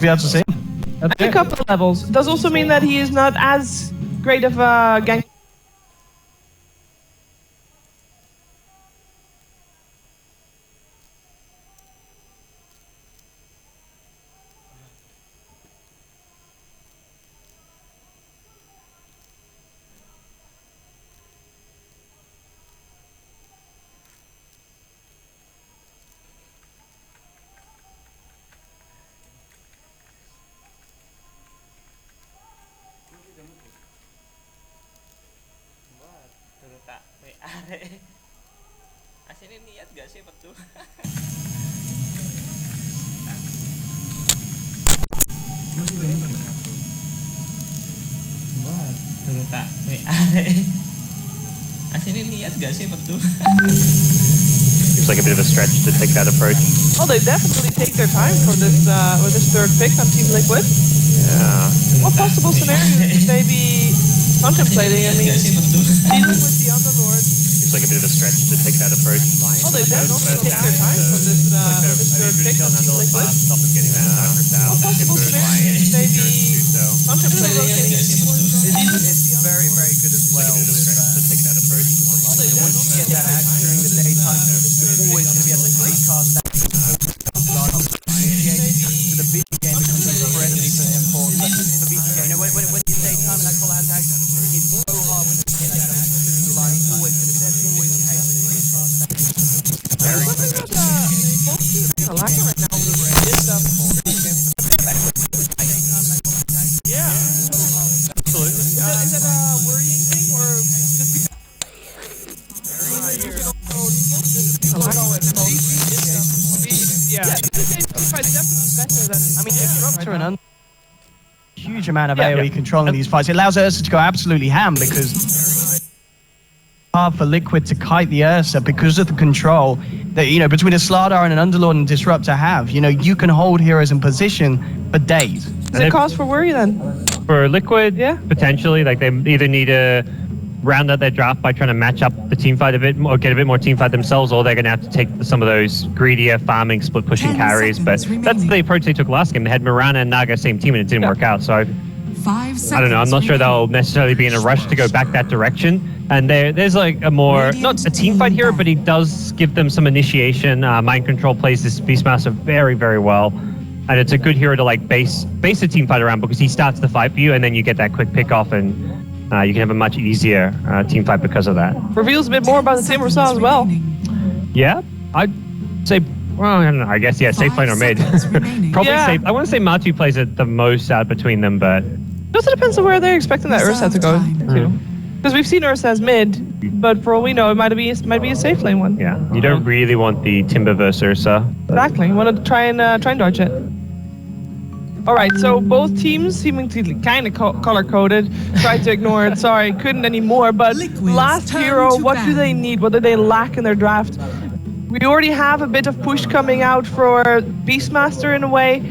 be able to see. A couple of levels. Does also mean that he is not as great of a gank. Aslinya niat gak sih betul? Dota Aslinya niat gak sih betul? Seems like a bit of a stretch to take that approach. Oh, they definitely take their time for this with this third pick on Team Liquid. Yeah. What possible scenarios could they be contemplating? I mean, dealing with the Underlord. Seems like a bit of a stretch to take that approach. Oh, they definitely take their time for this third pick on Team Liquid. What possible scenarios could they be contemplating? I mean, It's very, very good as well. They want to get that out during the daytime. They're always going to be able to recast that. So the VG game becomes incredibly important. For VG game, when it's daytime, that call out is so hard when you get that out during the line. It's always going to be there. It's always the case. Very good. I like it right now. Yeah. Absolutely. Is that a worrying thing or just because? Yeah, it's definitely better than. I mean, if you're up to an Huge amount of AoE control in these fights. It allows Ursa to go absolutely ham because it's hard for Liquid to kite the Ursa because of the control that, you know, between a StarLadder and an Underlord and Disruptor have. You know, you can hold heroes in position for days. Is it cause for worry then? For Liquid, yeah, potentially. Like, they either need to round out their draft by trying to match up the team fight a bit more, get a bit more team fight themselves, or they're going to have to take some of those greedier farming, split pushing carries. But that's the approach they took last game. They had Mirana and Naga same team and it didn't work out. So I don't know. I'm not sure they'll necessarily be in a rush to go back that direction. And there's like a more, not a team fight hero, but he does give them some initiation. Mind Control plays this Beastmaster very, very well. And it's a good hero to like base a team fight around because he starts the fight for you and then you get that quick pick off and you can have a much easier team fight because of that. Reveals a bit more about the Timber Saw as well. Yeah, I'd say, well, I don't know, I guess, yeah, safe lane or mid. Probably safe. I want to say Matu plays it the most out between them, but... It also depends on where they're expecting that Ursa to go to. Because we've seen Ursa as mid, but for all we know, it might be a safe lane one. Yeah, you don't really want the Timber versus Ursa. Exactly, you want to try and dodge it. Alright, so both teams seeming to kind of color-coded. Tried to ignore it, sorry, couldn't anymore. But last hero, what do they need? What do they lack in their draft? We already have a bit of push coming out for Beastmaster in a way.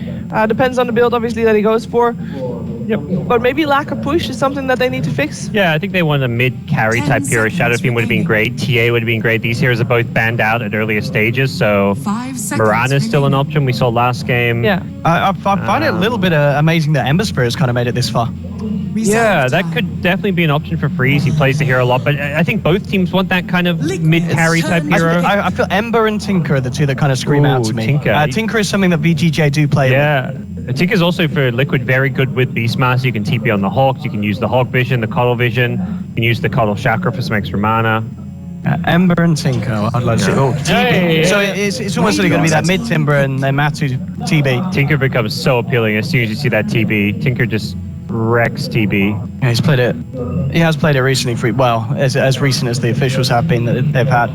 Depends on the build, obviously, that he goes for. Yep. But maybe lack of push is something that they need to fix. Yeah, I think they want a mid-carry type hero. Shadow Fiend would have been great. TA would have been great. These heroes are both banned out at earlier stages, so Mirana is still an option. We saw last game. Yeah, I find it a little bit amazing that Ember Spirit has kind of made it this far. Yeah, that could definitely be an option for Freeze. He plays the hero a lot, but I think both teams want that kind of mid-carry type hero. I feel Ember and Tinker are the two that kind of scream out to me. Tinker. Tinker is something that VG.J do play with. Tinker's also for Liquid very good with Beastmaster. You can TP on the Hawks, you can use the Hawk Vision, the Coddle Vision, you can use the Coddle Chakra for some extra mana. Ember and Tinker, I'd like to see. So it's almost going to be that mid-Timber and then Matu TB. Tinker becomes so appealing as soon as you see that TB. Tinker just wrecks TB. Yeah, he's played it. He has played it recently for, well, as recent as the officials have been that they've had.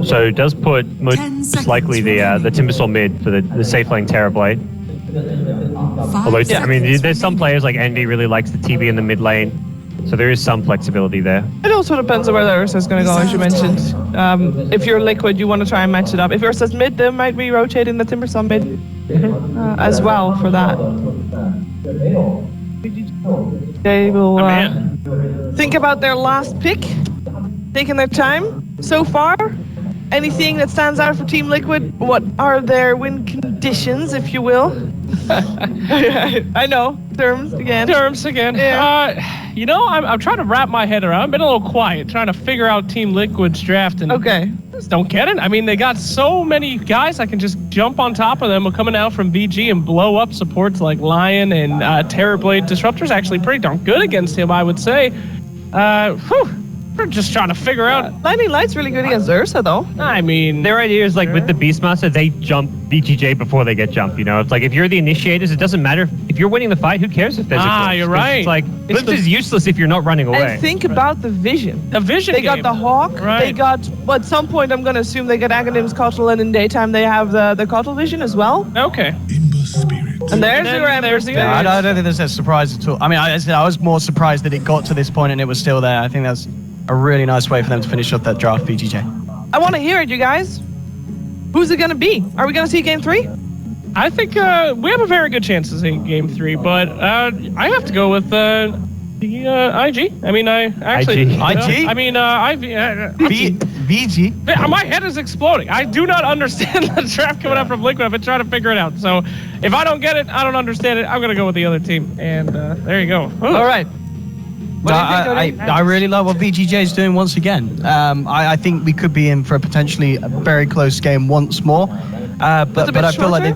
So it does put most likely the Timbersaw mid for the safe lane Terrorblade. Although, I mean, there's some players like Envy really likes the TB in the mid lane, so there is some flexibility there. It also depends on where the Ursa is going to go, as you mentioned. If you're Liquid, you want to try and match it up. If Ursa's mid, they might be rotating the Timbersaw mid as well for that. They will think about their last pick, taking their time so far. Anything that stands out for Team Liquid? What are their win conditions, if you will? I know. Terms again. Yeah. I'm trying to wrap my head around. I've been a little quiet, trying to figure out Team Liquid's draft, and Okay. just don't get it. I mean, they got so many guys. I can just jump on top of them. We're coming out from VG and blow up supports like Lion and Terrorblade. Disruptor's actually pretty darn good against him, I would say. We're just trying to figure out. Lightning Light's really good against Ursa, though. I mean, Their idea is like with the Beastmaster, they jump VG.J before they get jumped. It's like if you're the initiators, it doesn't matter. If you're winning the fight, who cares if there's a glitch? you're right. It's like, glitch is useless if you're not running away. And think about the vision. a vision They got game. the Hawk. Right. They got, well, at some point, I'm going to assume they got Aghanim's Cottle, and in daytime, they have the Cottle vision as well. Okay. And there's then your Ember there's the Spirit. I don't think there's a surprise at all. I mean, I was more surprised that it got to this point and it was still there. I think that's a really nice way for them to finish off that draft, VG.J. I want to hear it, you guys. Who's it going to be? Are we going to see Game 3? I think we have a very good chance to see Game 3, but I have to go with the IG. I mean, I actually... IG? IG? I mean, VG? my head is exploding. I do not understand the draft coming up from Liquid. I've been trying to figure it out. So if I don't get it, I don't understand it. I'm going to go with the other team. And there you go. All right. What do you think, Cody? I really love what VG.J is doing once again. I think we could be in for a potentially very close game once more. But I feel like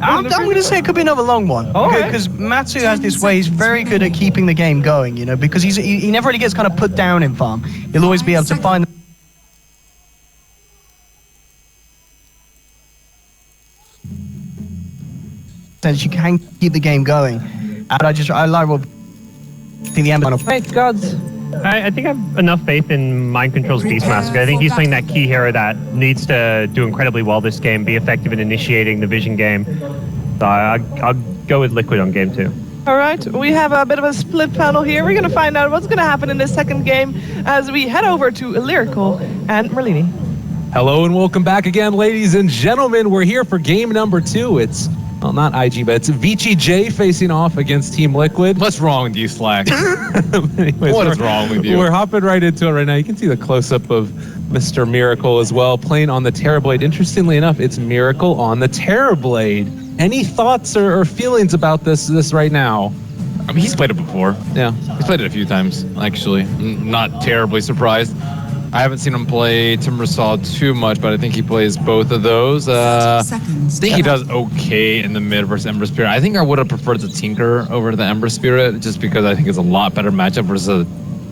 I'm going to say it could be another long one. Because Matsu has this way, he's very good at keeping the game going, because he never really gets kind of put down in farm. He'll always be able to find sense you can keep the game going. And I like what I think the Ember. Right, gods. I think I have enough faith in Mind Control's Beastmaster. I think he's playing that key hero that needs to do incredibly well this game, be effective in initiating the vision game. So I'll go with Liquid on game 2. All right, we have a bit of a split panel here. We're going to find out what's going to happen in this second game as we head over to Lyrical and Merlini. Hello and welcome back again, ladies and gentlemen. We're here for game number 2. It's, well, not IG, but it's VG.J facing off against Team Liquid. What's wrong with you, Slack? Anyways, What is wrong with you? We're hopping right into it right now. You can see the close-up of Mr. Miracle as well, playing on the Terrorblade. Interestingly enough, it's Miracle on the Terrorblade. Any thoughts or feelings about this right now? I mean, he's played it before. Yeah. He's played it a few times, actually. Not terribly surprised. I haven't seen him play Timbersaw too much, but I think he plays both of those. I think he does okay in the mid versus Ember Spirit. I think I would have preferred the Tinker over the Ember Spirit, just because I think it's a lot better matchup versus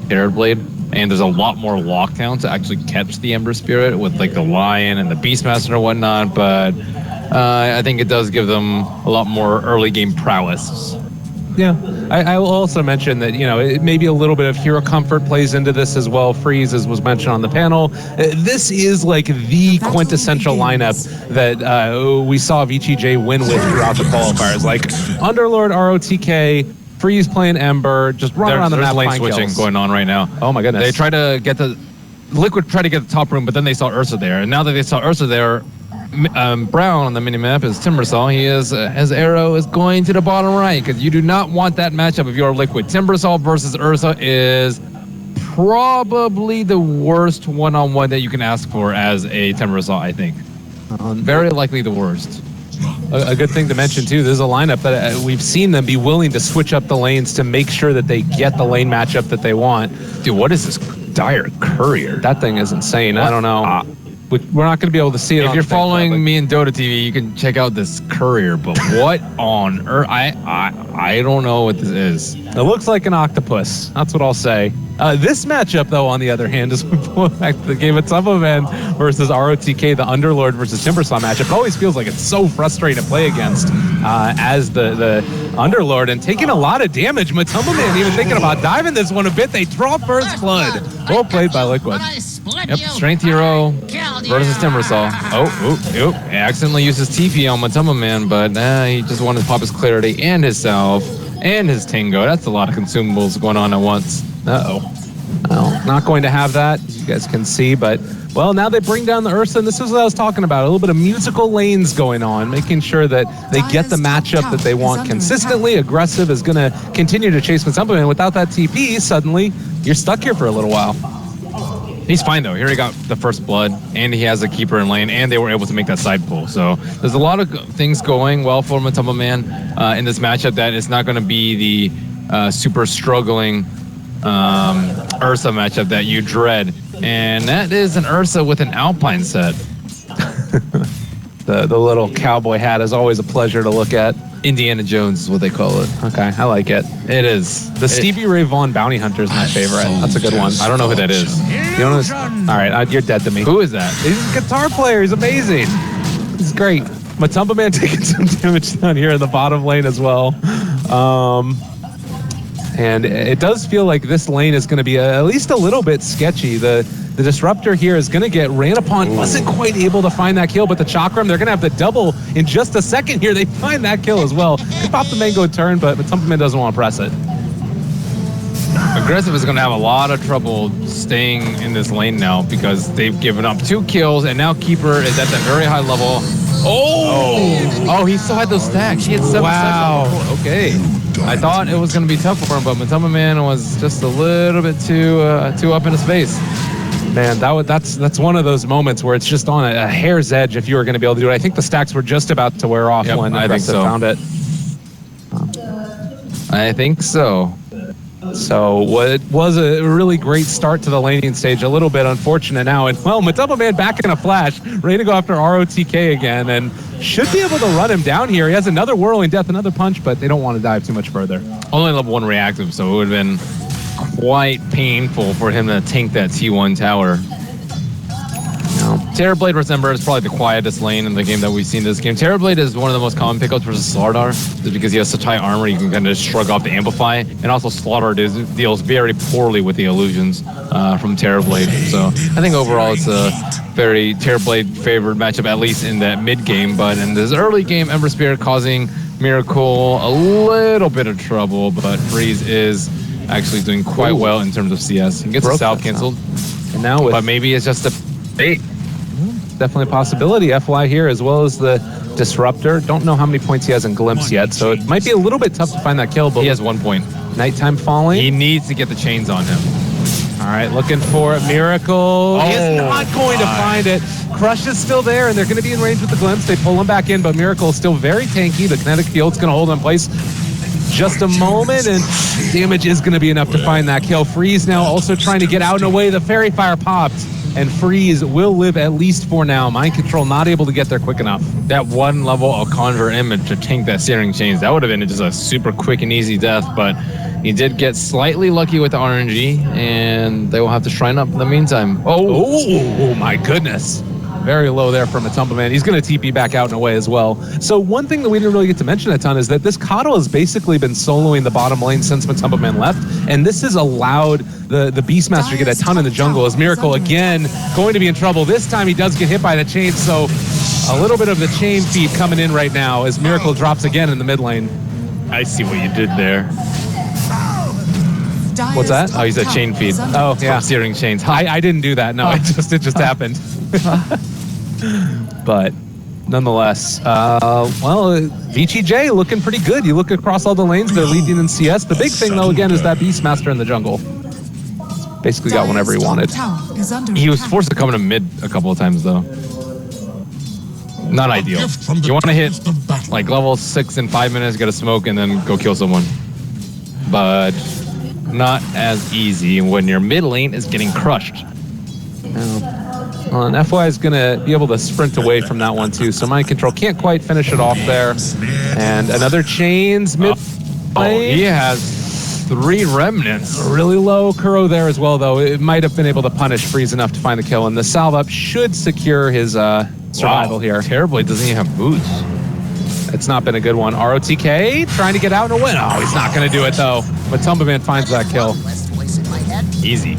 Terrorblade. And there's a lot more lockdown to actually catch the Ember Spirit with like the Lion and the Beastmaster and whatnot, but I think it does give them a lot more early game prowess. Yeah, I will also mention that, it maybe a little bit of hero comfort plays into this as well. Freeze, as was mentioned on the panel. This is like the quintessential lineup that we saw VG.J win with throughout the qualifiers. Like Underlord, ROTK, Freeze playing Ember, just run around the map, lane find switching kills. going on right now. Oh my goodness. They try to get Liquid tried to get the top room, but then they saw Ursa there. And now that they saw Ursa there, Brown on the minimap is Timbersaw. His arrow is going to the bottom right because you do not want that matchup if you're Liquid. Timbersaw versus Ursa is probably the worst one-on-one that you can ask for as a Timbersaw, I think. Very likely the worst. A good thing to mention too, there's a lineup that we've seen them be willing to switch up the lanes to make sure that they get the lane matchup that they want. Dude, what is this Dire Courier? That thing is insane. I don't know. We're not going to be able to see it. If you're following me in Dota TV, you can check out this Courier, but what on earth? I don't know what this is. It looks like an octopus. That's what I'll say. This matchup, though, on the other hand, is we pull back to the game of Tumblrman versus ROTK, the Underlord versus Timbersaw matchup. It always feels like it's so frustrating to play against as the Underlord and taking a lot of damage. Tumblrman even thinking about diving this one a bit. They draw first blood. Well played by Liquid. Yep, Strength Hero versus Timbersaw. Oh, he accidentally used his TP on Tumblrman, but he just wanted to pop his clarity and his self and his Tingo. That's a lot of consumables going on at once. Well, not going to have that, as you guys can see, but, well, now they bring down the Ursa, and this is what I was talking about, a little bit of musical lanes going on, making sure that they get the matchup that they want consistently. Aggressive is going to continue to chase Tumblrman. Without that TP, suddenly, you're stuck here for a little while. He's fine though. Here he got the first blood, and he has a keeper in lane, and they were able to make that side pull. So there's a lot of things going well for Matumba Man in this matchup that is not going to be the super struggling Ursa matchup that you dread. And that is an Ursa with an Alpine set. The little cowboy hat is always a pleasure to look at. Indiana Jones is what they call it. Okay, I like it. It is. The Stevie Ray Vaughan Bounty Hunter is my favorite. That's a good one. I don't know who that is. You know this? All right, you're dead to me. Who is that? He's a guitar player. He's amazing. He's great. Matumba Man taking some damage down here in the bottom lane as well. And it does feel like this lane is going to be at least a little bit sketchy. The Disruptor here is going to get ran upon. Wasn't quite able to find that kill, but the Chakram, they're going to have the double in just a second here. They find that kill as well. Could pop the mango turn, but Matumba Man doesn't want to press it. Aggressive is going to have a lot of trouble staying in this lane now because they've given up 2 kills, and now Keeper is at that very high level. Oh, he still had those stacks. He had 7 Wow. stacks on the floor. Okay. I thought it was going to be tough for him, but Matumba Man was just a little bit too up in his face. Man, that's one of those moments where it's just on a hair's edge if you were going to be able to do it. I think the stacks were just about to wear off when Aggressive found it. I think so. So what was a really great start to the laning stage, a little bit unfortunate now. And well, Matumba Man back in a flash, ready to go after ROTK again, and should be able to run him down here. He has another Whirling Death, another punch, but they don't want to dive too much further. Only level 1 reactive, so it would have been quite painful for him to tank that T1 tower. Terrorblade versus Ember is probably the quietest lane in the game that we've seen this game. Terrorblade is one of the most common pickups versus StarLadder, just because he has such high armor, you can kind of shrug off the Amplify, and also StarLadder deals very poorly with the illusions from Terrorblade. So I think overall it's a very Terrorblade favored matchup, at least in that mid game, but in this early game, Ember Spirit causing Miracle a little bit of trouble, but Freeze is actually doing quite well in terms of CS. He gets the Salve canceled, and now but maybe it's just a bait. Definitely a possibility. FY here as well as the Disruptor. Don't know how many points he has in Glimpse yet, so it might be a little bit tough to find that kill, but he has 1 point. Nighttime Falling. He needs to get the chains on him. All right, looking for it. Miracle. He is not going to find it. Crush is still there, and they're going to be in range with the Glimpse. They pull him back in, but Miracle is still very tanky. The kinetic field's going to hold him in place just a moment, and damage is going to be enough to find that kill. Freeze now also trying to get out and away. The Fairy Fire popped, and Freeze will live at least for now. Mind Control not able to get there quick enough. That 1 level of Conjure Image to tank that Searing Chains, that would have been just a super quick and easy death, but he did get slightly lucky with the RNG, and they will have to shrine up in the meantime. Oh my goodness. Very low there from Matumba Man. He's going to TP back out and away as well. So one thing that we didn't really get to mention a ton is that this Coddle has basically been soloing the bottom lane since Matumba Man left, and this has allowed the Beastmaster to get a ton in the jungle as Miracle again going to be in trouble. This time he does get hit by the chain, so a little bit of the chain feed coming in right now as Miracle drops again in the mid lane. I see what you did there. What's that? Oh, he's a chain feed. Oh, yeah. From Searing Chains. I didn't do that. No, it just happened. But nonetheless, VG.J looking pretty good. You look across all the lanes, they're leading in CS. The big thing, though, again, is that Beastmaster in the jungle. Basically got whenever he wanted. He was forced to come into mid a couple of times, though. Not ideal. You want to hit like level 6 in 5 minutes, get a smoke, and then go kill someone. But not as easy when your mid lane is getting crushed. And FY is going to be able to sprint away from that one, too. So Mind Control can't quite finish it off there. And another Chains mid lane. He has 3 remnants. Really low Kuro there as well, though. It might have been able to punish Freeze enough to find the kill. And the salve up should secure his survival here. Terribly doesn't even have boots. It's not been a good one. ROTK trying to get out and win. Oh, he's not going to do it, though. Matumba Man finds that kill. Easy.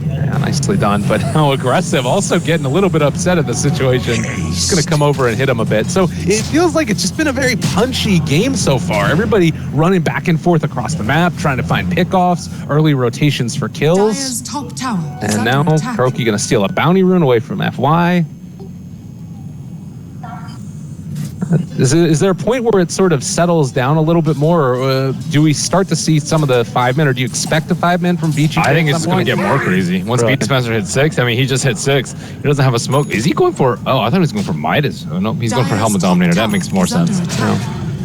Yeah, nicely done, but how aggressive. Also getting a little bit upset at the situation. Just going to come over and hit him a bit. So it feels like it's just been a very punchy game so far. Everybody running back and forth across the map, trying to find pickoffs, early rotations for kills. And now Kuroki going to steal a bounty rune away from FY. Is there a point where it sort of settles down a little bit more, or do we start to see some of the 5-man, or do you expect a 5-man from VG.J? I think it's going to get more crazy. Once Beastmaster hits 6, I mean, he just hit 6. He doesn't have a smoke. Is he going for... Oh, I thought he was going for Midas. Oh, no, he's going for Helmet Dominator. That makes more sense.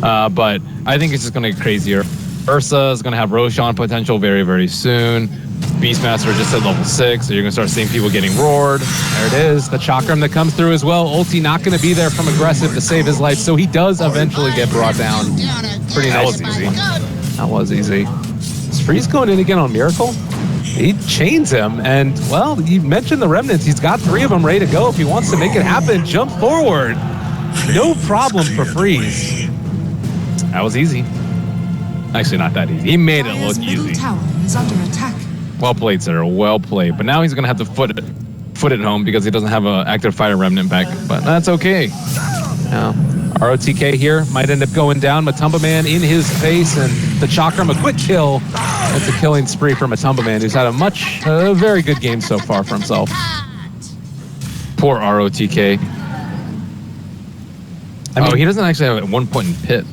But I think it's just going to get crazier. Ursa is going to have Roshan potential very, very soon. Beastmaster just at level 6, so you're going to start seeing people getting roared. There it is, the Chakram that comes through as well. Ulti not going to be there from aggressive to save his life, so he does eventually get brought down. Pretty nice. That was easy. That was easy. Is Freeze going in again on Miracle? He chains him, and, well, you mentioned the Remnants. He's got 3 of them ready to go if he wants to make it happen. Jump forward. No problem for Freeze. That was easy. Actually, not that easy. He made it look easy. Tower is under attack. Well played, sir. Well played. But now he's going to have to foot it home because he doesn't have an active fire remnant back. But that's okay. Yeah. ROTK here might end up going down. Matumba Man in his face, and the Chakram, a quick kill. That's a killing spree for Matumba Man, who's had a very good game so far for himself. Poor ROTK. He doesn't actually have at one point in pit.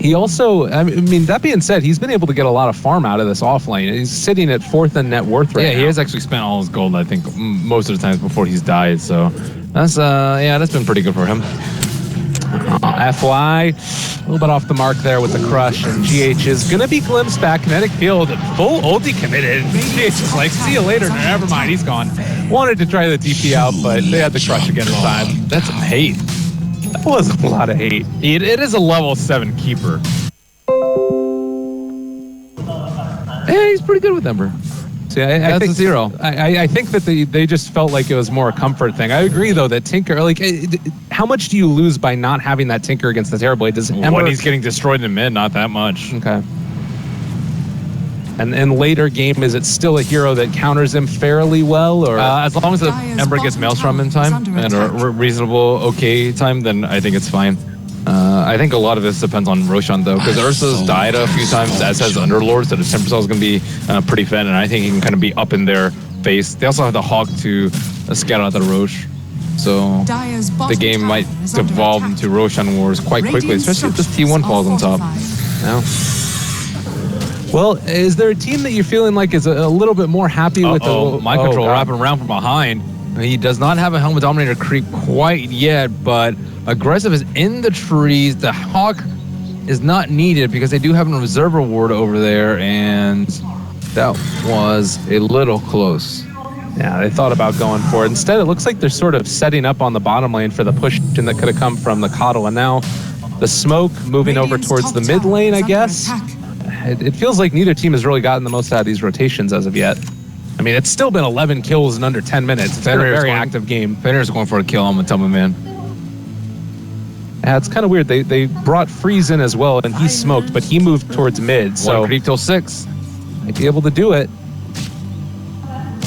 He also, I mean, that being said, he's been able to get a lot of farm out of this offlane. He's sitting at 4th in net worth right now. Yeah, he has actually spent all his gold, I think, most of the times before he's died. So that's, that's been pretty good for him. FY, a little bit off the mark there with the crush, and GH is going to be glimpsed back. Kinetic field, full ulti committed. GH is like, see you later. Never mind, he's gone. Wanted to try the DP out, but they had the crush again this time. That's some hate. That was a lot of hate. It is a level 7 keeper. Hey, he's pretty good with Ember. See, That's a 0. I think that they just felt like it was more a comfort thing. I agree, though, that Tinker, like, how much do you lose by not having that Tinker against the Terrorblade? Does Ember... When he's getting destroyed in mid, not that much. Okay. And in later game, is it still a hero that counters him fairly well, or as long as the Ember gets Maelstrom in time and a reasonable okay time, then I think it's fine. I think a lot of this depends on Roshan though, because Ursa's died a few times, as has Underlord, so the Temper Cell is going to be pretty fed, and I think he can kind of be up in their face. They also have the Hawk to scout out the Roche, so the game might devolve into Roshan Wars quite quickly, especially if this T1 falls on top. No. Well, is there a team that you're feeling like is a little bit more happy with the Mind Control wrapping around from behind? He does not have a Helmet Dominator creep quite yet, but aggressive is in the trees. The Hawk is not needed because they do have an Observer Ward over there, and that was a little close. Yeah, they thought about going for it. Instead, it looks like they're sort of setting up on the bottom lane for the push that could have come from the Coddle, and now the smoke moving over towards the mid lane, I guess. It feels like neither team has really gotten the most out of these rotations as of yet. I mean, it's still been 11 kills in under 10 minutes. It's been a very active game. Fenrir's going for a kill on Matumba Man. Yeah, it's kind of weird. They brought Freeze in as well, and he smoked, but he moved towards mid. So creep till 6. Might be able to do it.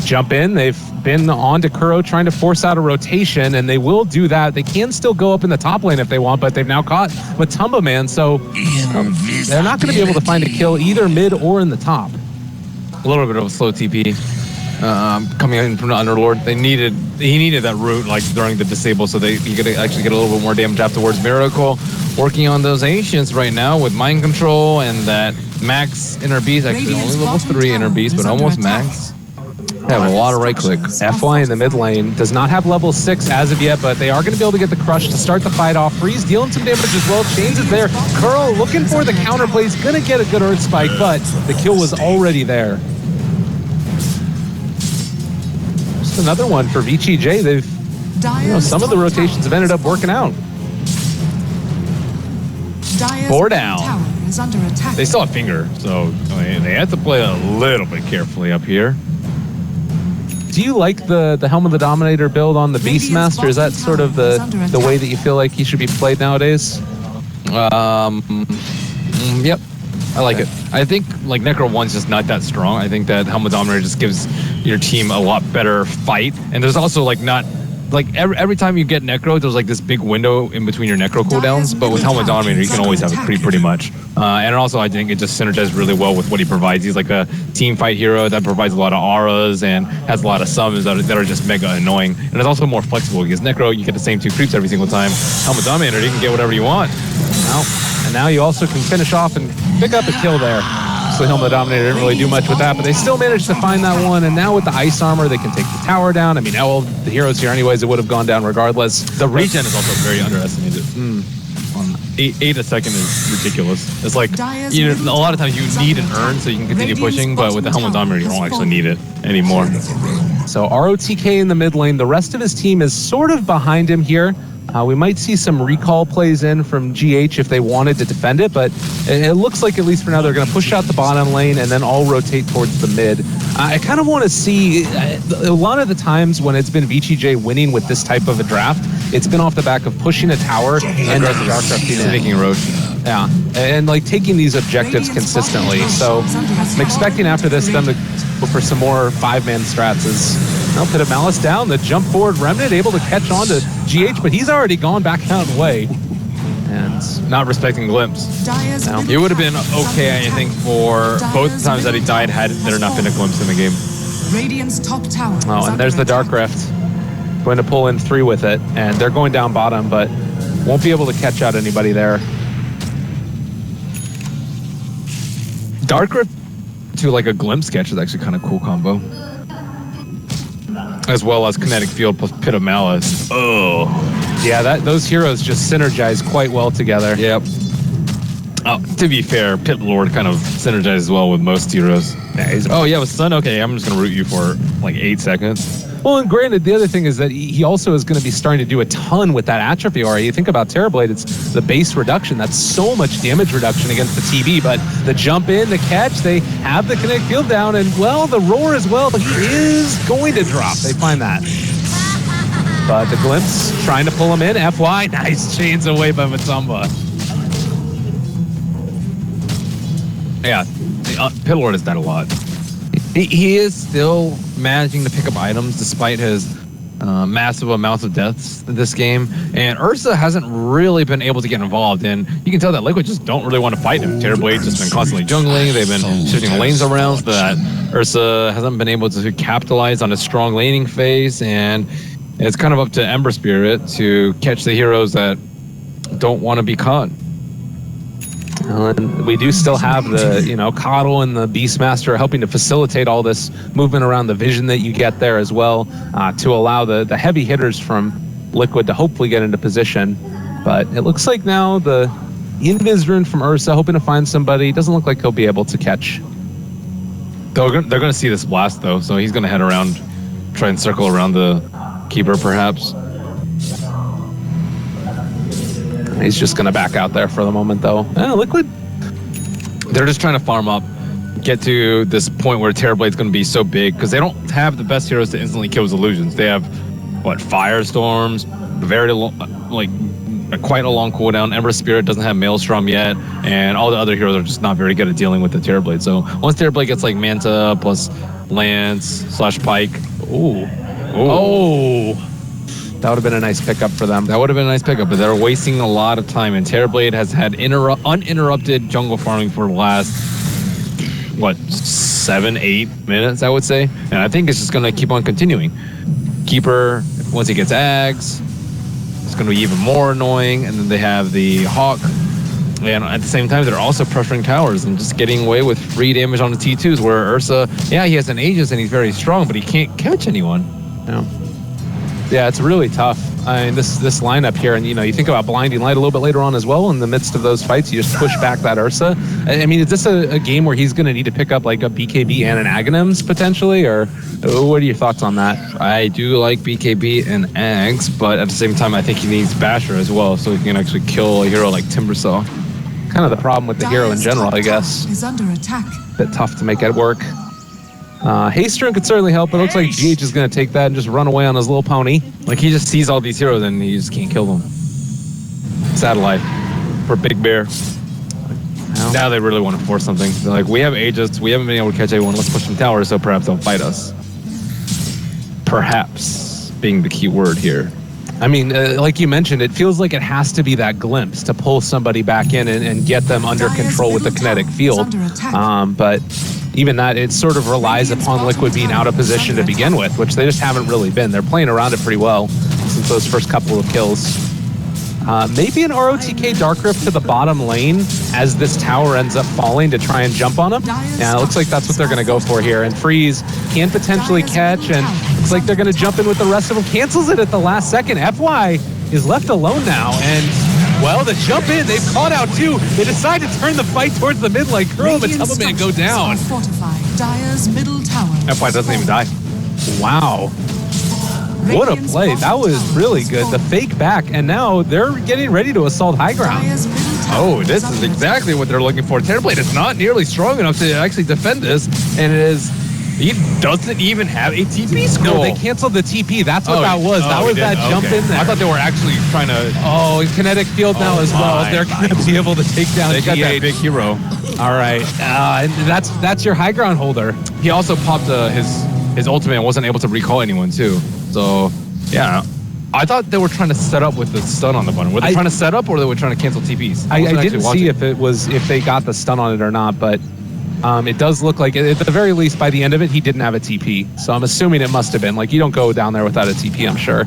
Jump in. They've been on to Kuro trying to force out a rotation, and they will do that. They can still go up in the top lane if they want, but they've now caught Matumba Man, so they're not going to be able to find a kill either mid or in the top. A little bit of a slow TP coming in from the Underlord. He needed that root like during the disable, so he could actually get a little bit more damage afterwards. Miracle working on those Ancients right now with Mind Control and that max Inner Beast. Actually, only level 3 Inner Beast, but almost max. They have a lot of right click. FY in the mid lane does not have level 6 as of yet, but they are going to be able to get the crush to start the fight off. Freeze dealing some damage as well. Chains is there. Kuro looking for the counterplay. He's going to get a good Earth Spike, but the kill was already there. Just another one for VG.J. They've, some of the rotations have ended up working out. 4 down. They still have Finger, so I mean, they have to play a little bit carefully up here. Do you like the Helm of the Dominator build on the Beastmaster? Is that sort of the way that you feel like he should be played nowadays? Yep. I like it. I think like Necro 1's just not that strong. I think that Helm of the Dominator just gives your team a lot better fight. And there's also like not like every time you get Necro, there's like this big window in between your Necro cooldowns, but with Helmet Dominator, you can always have it pretty much. And also, I think it just synergizes really well with what he provides. He's like a team fight hero that provides a lot of auras and has a lot of summons that are just mega annoying. And it's also more flexible because Necro, you get the same 2 creeps every single time. Helmet Dominator, you can get whatever you want. And now you also can finish off and pick up a kill there. So Helmet Dominator didn't really do much with that, but they still managed to find that one. And now with the ice armor, they can take the tower down. I mean, all the heroes here anyways, it would have gone down regardless. The regen is also very underestimated. 8 a second is ridiculous. It's like, a lot of times you need an urn so you can continue pushing, but with the Helmet Dominator, you don't actually need it anymore. So ROTK in the mid lane. The rest of his team is sort of behind him here. We might see some recall plays in from GH if they wanted to defend it, but it looks like, at least for now, they're going to push out the bottom lane and then all rotate towards the mid. I kind of want to see, a lot of the times when it's been VG.J winning with this type of a draft, it's been off the back of pushing a tower and then taking Roche. Yeah, and like taking these objectives consistently. So I'm expecting after this them to go for some more 5-man strats. They'll put a Malice down, the jump forward Remnant able to catch on to GH, but he's already gone back out of the way. And not respecting Glimpse. No. It would have been okay, I think, for both times that he died had there not been a Glimpse in the game. Radiant's top tower. Oh, and there's the Dark Rift. Going to pull in 3 with it, and they're going down bottom, but won't be able to catch out anybody there. Dark Rift to like a Glimpse catch is actually kind of cool combo. As well as Kinetic Field plus Pit of Malice. Oh. Yeah, those heroes just synergize quite well together. Yep. To be fair, Pit Lord kind of synergizes well with most heroes. Yeah, with Sun, okay, I'm just going to root you for like 8 seconds. Well, and granted, the other thing is that he also is going to be starting to do a ton with that atrophy aura. You think about Terrorblade, it's the base reduction. That's so much damage reduction against the TB, but the jump in, the catch, they have the Kinetic Field down, and, well, the roar as well, but he is going to drop. They find that. But the Glimpse trying to pull him in. FY, nice chains away by Matumba. Yeah, Pit Lord has done a lot. He is still managing to pick up items despite his massive amounts of deaths in this game. And Ursa hasn't really been able to get involved. And you can tell that Liquid just don't really want to fight him. Terrorblade just been constantly jungling. They've been shifting lanes around so that Ursa hasn't been able to capitalize on his strong laning phase. And it's kind of up to Ember Spirit to catch the heroes that don't want to be caught. And we do still have the, Coddle and the Beastmaster helping to facilitate all this movement around the vision that you get there as well, to allow the heavy hitters from Liquid to hopefully get into position. But it looks like now the Invis rune from Ursa, hoping to find somebody. Doesn't look like he'll be able to catch. They're going to see this blast, though, so he's going to head around, try and circle around the Keeper, perhaps. He's just going to back out there for the moment, though. Liquid. They're just trying to farm up, get to this point where Terrorblade's going to be so big, because they don't have the best heroes to instantly kill his illusions. They have, Firestorms, very long, quite a long cooldown. Ember Spirit doesn't have Maelstrom yet, and all the other heroes are just not very good at dealing with the Terrorblade. So once Terrorblade gets Manta plus Lance / Pike, that would have been a nice pickup for them. That would have been a nice pickup, but they're wasting a lot of time. And Terrorblade has had uninterrupted jungle farming for the last, 7-8 minutes, I would say. And I think it's just going to keep on continuing. Keeper, once he gets Ags, it's going to be even more annoying. And then they have the Hawk. And at the same time, they're also pressuring towers and just getting away with free damage on the T2s, where Ursa, he has an Aegis and he's very strong, but he can't catch anyone. Yeah, it's really tough. I mean, this lineup here, and you think about Blinding Light a little bit later on as well. In the midst of those fights, you just push back that Ursa. I mean, is this a game where he's going to need to pick up a BKB and an Aghanims potentially, or what are your thoughts on that? I do like BKB and Ags, but at the same time, I think he needs Basher as well, so he can actually kill a hero like Timbersaw. Kind of the problem with the hero in general, I guess. Is under attack. Bit tough to make it work. Haste Rune could certainly help, but it looks like GH is going to take that and just run away on his little pony. He just sees all these heroes and he just can't kill them. Sad life for Big Bear. Now they really want to force something. They're like, we have Aegis, we haven't been able to catch anyone, let's push some towers, so perhaps they'll fight us. Perhaps. being the key word here. I mean, like you mentioned, it feels like it has to be that glimpse to pull somebody back in and get them under control with the kinetic field. But even that, it sort of relies upon Liquid being out of position to begin with, which they just haven't really been. They're playing around it pretty well since those first couple of kills. Maybe an ROTK Dark Rift to the bottom lane as this tower ends up falling to try and jump on him. Yeah, it looks like that's what they're going to go for here. And Freeze can potentially catch, and looks like they're going to jump in with the rest of them. Cancels it at the last second. FY is left alone now, and well, the jump in, they've caught out too. They decide to turn the fight towards the mid lane. Curl him and tell him to go down. FY doesn't even die. Wow. What a play. That was really good. The fake back, and now they're getting ready to assault high ground. Oh, this is exactly what they're looking for. Terrorblade is not nearly strong enough to actually defend this, and he doesn't even have a TP scroll. No, they canceled the TP. That's what that was. That was that jump in there. I thought they were actually trying to... Oh, kinetic field now as well. They're going to be able to take down They got that big hero. All right. And that's your high ground holder. He also popped his ultimate and wasn't able to recall anyone, too. So, yeah. I thought they were trying to set up with the stun on the button. Were they trying to set up, or they were trying to cancel TPs? I didn't see if they got the stun on it or not, but it does look like, at the very least, by the end of it, he didn't have a TP. So I'm assuming it must have been. Like, you don't go down there without a TP, I'm sure.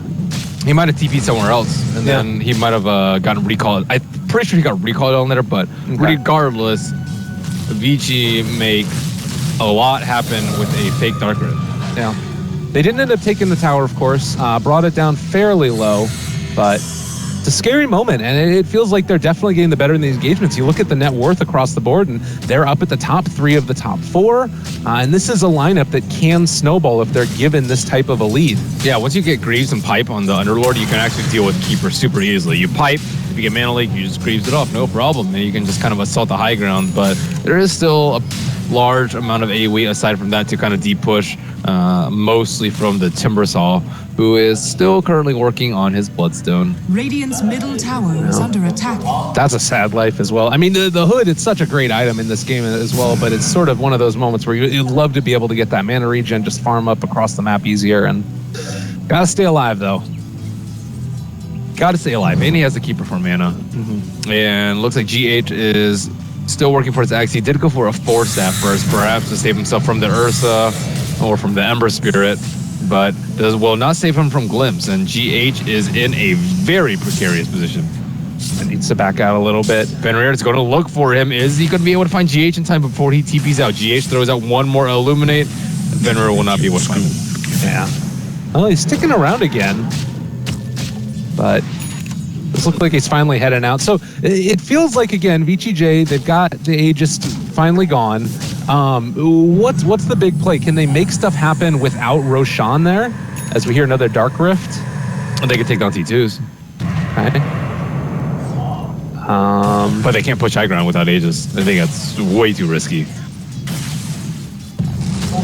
He might have TP'd somewhere else, and then he might have gotten recalled. I'm pretty sure he got recalled on there, but regardless, VG make a lot happen with a fake Dark Rift. Yeah. They didn't end up taking the tower, of course. Brought it down fairly low, but it's a scary moment, and it feels like they're definitely getting the better in these engagements. You look at the net worth across the board, and they're up at the top 3 of the top 4, and this is a lineup that can snowball if they're given this type of a lead. Yeah, once you get Greaves and Pipe on the Underlord, you can actually deal with Keeper super easily. You Pipe, if you get Mana Leak, you just Greaves it off, no problem, and you can just kind of assault the high ground, but there is still a large amount of AoE aside from that to kind of deep push, mostly from the Timbersaw, who is still currently working on his Bloodstone. Radiant's middle tower is under attack. That's a sad life as well. I mean, the Hood, it's such a great item in this game as well, but it's sort of one of those moments where you'd love to be able to get that mana regen, just farm up across the map easier, and gotta stay alive, though. Gotta stay alive, and he has the Keeper for mana. And looks like GH is still working for his axe. He did go for a 4-staff first, perhaps to save himself from the Ursa or from the Ember Spirit, but will not save him from Glimpse, and GH is in a very precarious position. It needs to back out a little bit. Fenrir is going to look for him. Is he going to be able to find GH in time before he TPs out? GH throws out one more Illuminate. Fenrir will not be able to find him. Yeah. Well, he's sticking around again, but this looks like he's finally heading out. So it feels like, again, VG.J, they've got the Aegis finally gone. What's the big play? Can they make stuff happen without Roshan there? As we hear another Dark Rift. They could take down T2s. Okay. But they can't push high ground without Aegis. I think that's way too risky.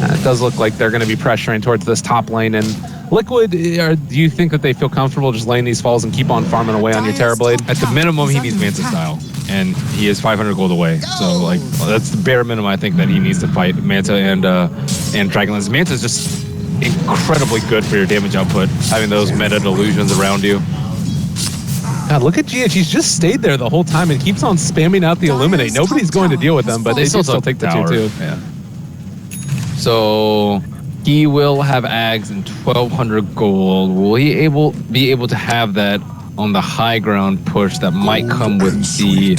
It does look like they're going to be pressuring towards this top lane, and Liquid, do you think that they feel comfortable just laying these falls and keep on farming away on your Terrorblade? At the minimum, he needs Manta style, and he is 500 gold away. So, like, that's the bare minimum I think that he needs to fight Manta and Dragonlance. Manta is just incredibly good for your damage output, having those meta delusions around you. God, look at GH. He's just stayed there the whole time and keeps on spamming out the Illuminate. Nobody's going to deal with them, but they still take the tower. 2-2. Yeah. So he will have Ags and 1,200 gold. Will he be able to have that on the high ground push that might come with the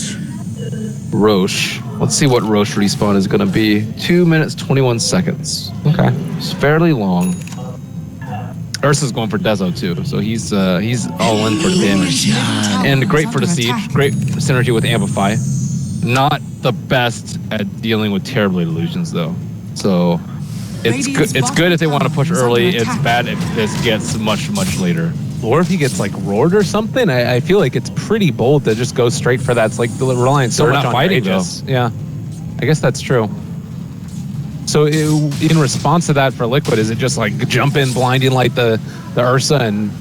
Roche? Let's see what Roche respawn is going to be. 2 minutes, 21 seconds. Okay. It's fairly long. Ursa's going for Dezo too, so he's all in for the damage. And great for the siege, great synergy with Amplify. Not the best at dealing with Terrorblade illusions though. So it's good if they want to push early. It's bad if this gets much later. Or if he gets like roared or something, I feel like it's pretty bold to just go straight for that. It's like relying so much on fighting Aegis. Yeah, I guess that's true. So in response to that for Liquid, is it just like jump in, blinding light the Ursa and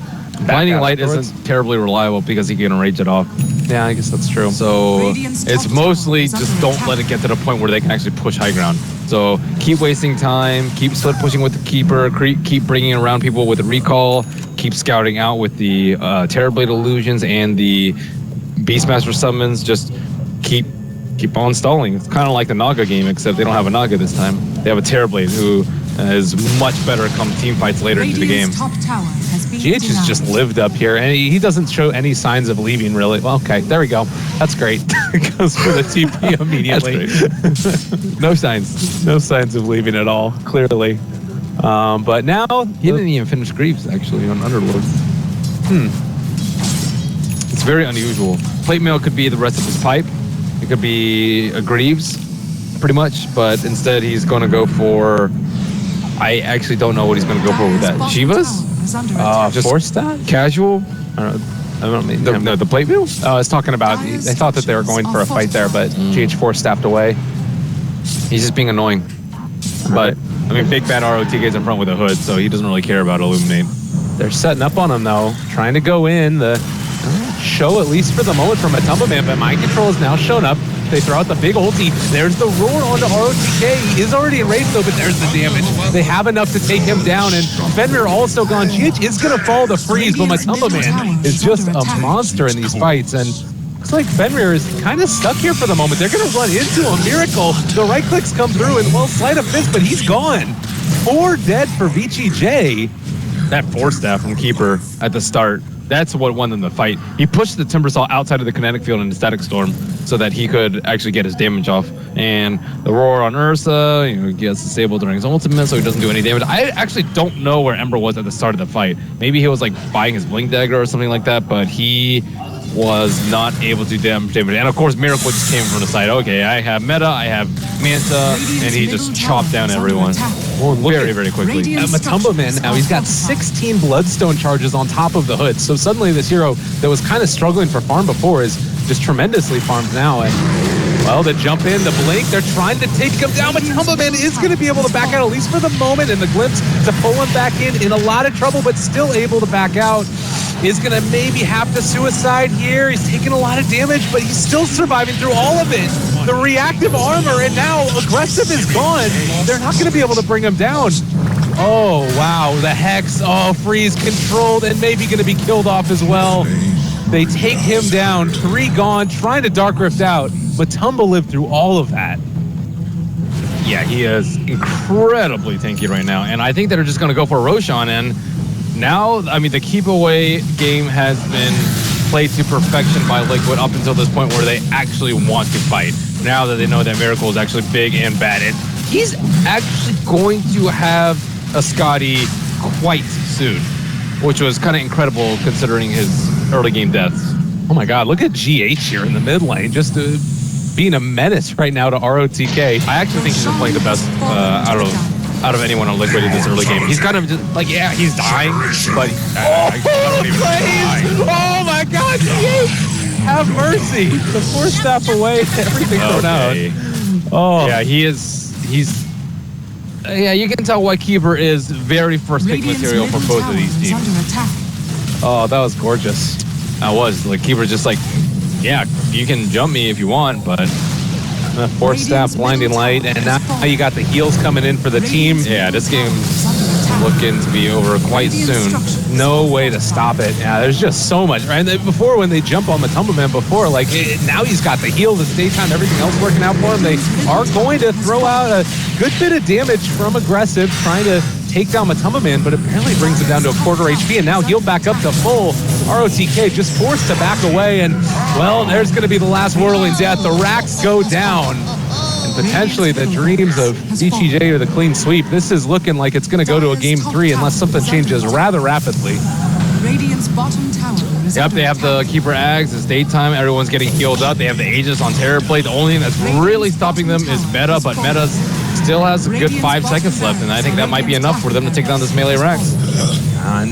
Blinding light isn't terribly reliable because he can rage it off. Yeah, I guess that's true. So it's mostly just don't let it get to the point where they can actually push high ground. So keep wasting time, keep split pushing with the Keeper, keep bringing around people with a recall, keep scouting out with the Terrorblade illusions and the Beastmaster summons. Just keep on stalling. It's kind of like the Naga game, except they don't have a Naga this time. They have a Terrorblade who is much better come team fights later into the game. Top tower has been GH has just lived up here, and he doesn't show any signs of leaving, really. Well, okay, there we go. That's great. Goes for the TP immediately. No signs. No signs of leaving at all, clearly. But now... He didn't even finish Greaves, actually, on Underlord. It's very unusual. Plate mail could be the rest of his pipe. It could be a Greaves, pretty much, but instead he's going to go for... I actually don't know what he's going to go for with that. Shivas? Just force stat? Casual? I don't mean... The plate mail? I was talking about... I thought that they were going for a fight there, but GH force staffed away. He's just being annoying. But, I mean, big bad ROTK's in front with a hood, so he doesn't really care about Illuminate. They're setting up on him, though. Trying to go in. The show, at least for the moment, from Matumba Man, but Mind Control has now shown up. They throw out the big ulti. There's the roar onto ROTK. He is already enraged, though, but there's the damage. They have enough to take him down, and Fenrir also gone. GH is going to follow the freeze, but Matumba Man is just a monster in these fights, and looks like Fenrir is kind of stuck here for the moment. They're going to run into a miracle. The right clicks come through, and well, sleight of fist, but he's gone. 4 dead for VG.J. That force staff from Keeper at the start, that's what won them the fight. He pushed the Timbersaw outside of the kinetic field into Static Storm so that he could actually get his damage off. And the roar on Ursa, he gets disabled during his ultimate, so he doesn't do any damage. I actually don't know where Ember was at the start of the fight. Maybe he was like buying his Blink Dagger or something like that, but he was not able to do damage. And of course, Miracle just came from the side. Okay, I have Meta, I have Manta, and he just chopped down everyone. Very, very quickly. Matumba Man now, he's got 16 Bloodstone charges on top of the hood. So suddenly this hero that was kind of struggling for farm before is just tremendously farmed now. And well, they jump in, the blink, they're trying to take him down, but Matumba Man is going to be able to back out, at least for the moment, and the glimpse to pull him back in a lot of trouble, but still able to back out. Is going to maybe have to suicide here. He's taking a lot of damage, but he's still surviving through all of it. The reactive armor, and now aggressive is gone. They're not going to be able to bring him down. Oh, wow. The Hex, freeze controlled, and maybe going to be killed off as well. They take him down, 3 gone, trying to Dark Rift out. Matumba lived through all of that. Yeah, he is incredibly tanky right now, and I think they're just going to go for Roshan, and now, I mean, the keep away game has been played to perfection by Liquid up until this point where they actually want to fight. Now that they know that Miracle is actually big and bad, and he's actually going to have a Scotty quite soon, which was kind of incredible considering his early game deaths. Oh my god, look at GH here in the mid lane, just being a menace right now to ROTK. I actually think he's been playing the best out of anyone on Liquid in this early game. He's kind of just like, yeah, he's dying, but I don't even die. Oh my god, have mercy. The force staff away, everything thrown out. Oh. Yeah, yeah, you can tell why Keeper is very first pick material for both of these teams. Oh, that was gorgeous. I was, like, Keeper's just like, yeah, you can jump me if you want, but force staff, blinding light, and now you got the heals coming in for the team. Yeah, this game's looking to be over quite soon. No way to stop it. Yeah, there's just so much. Right? Before, when they jump on Matumba Man before, like, now he's got the heal, the daytime, everything else working out for him. They are going to throw out a good bit of damage from aggressive, trying to take down Matumba Man, but apparently brings him down to a quarter HP, and now healed back up to full. ROTK just forced to back away, and, well, there's going to be the last whirling death. The racks go down, and potentially the dreams of VG.J or the clean sweep. This is looking like it's going to go to a game 3 unless something changes rather rapidly. Radiant's bottom tower is Yep, they have the Keeper Ags, it's daytime, everyone's getting healed up. They have the Aegis on Terrorblade. The only thing that's really stopping them is Meta, but Meta still has a good 5 seconds left, and I think that might be enough for them to take down this melee Rex.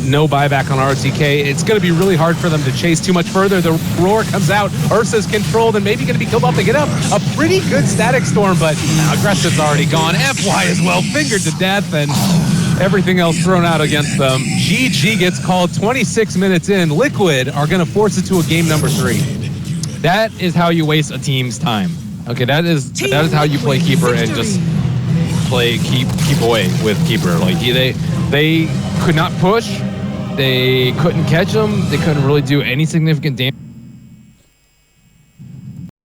No buyback on ROTK. It's going to be really hard for them to chase too much further. The roar comes out. Ursa's controlled and maybe going to be killed off. They get up a pretty good Static Storm, but Aggressive's already gone. FY as well, fingered to death, and everything else thrown out against them. GG gets called 26 minutes in. Liquid are going to force it to a game number 3. That is how you waste a team's time. Okay, that is how you play Keeper and just play keep away with Keeper. Like they could not push. They couldn't catch him. They couldn't really do any significant damage.